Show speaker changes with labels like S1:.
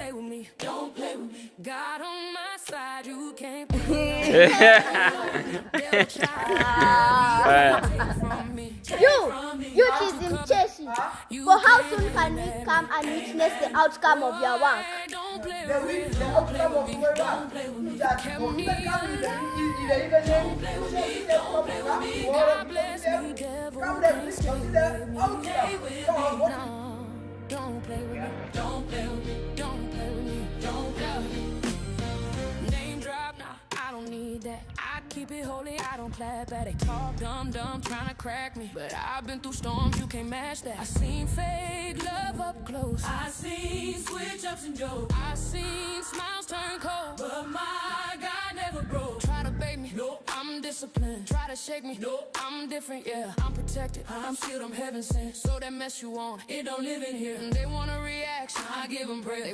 S1: play with me. Don't play with me. God on my side, you can't
S2: You teasing Chelsea. For how soon can we come and witness the outcome of your work?
S1: Don't play
S3: The
S1: with me.
S3: outcome of my work is that when you come in the evening,
S1: God bless me, devil.
S3: come let's consider outcome.
S1: Don't play with me. Don't play with me. Don't play with me. Don't play with me. Name drop, nah, I don't need that. I keep it holy, I don't clap at it. Talk dumb, trying to crack me. But I've been through storms, you can't match that. I seen fake love up close. I seen switch ups and jokes. I seen smiles turn cold. But my God never broke. Try to bait me, nope, I'm disciplined. Try to shake me, nope, I'm different, yeah. I'm protected, I'm shielded, I'm heaven sent. So that mess you want, it don't live in here. And they want a reaction, I give them bread. They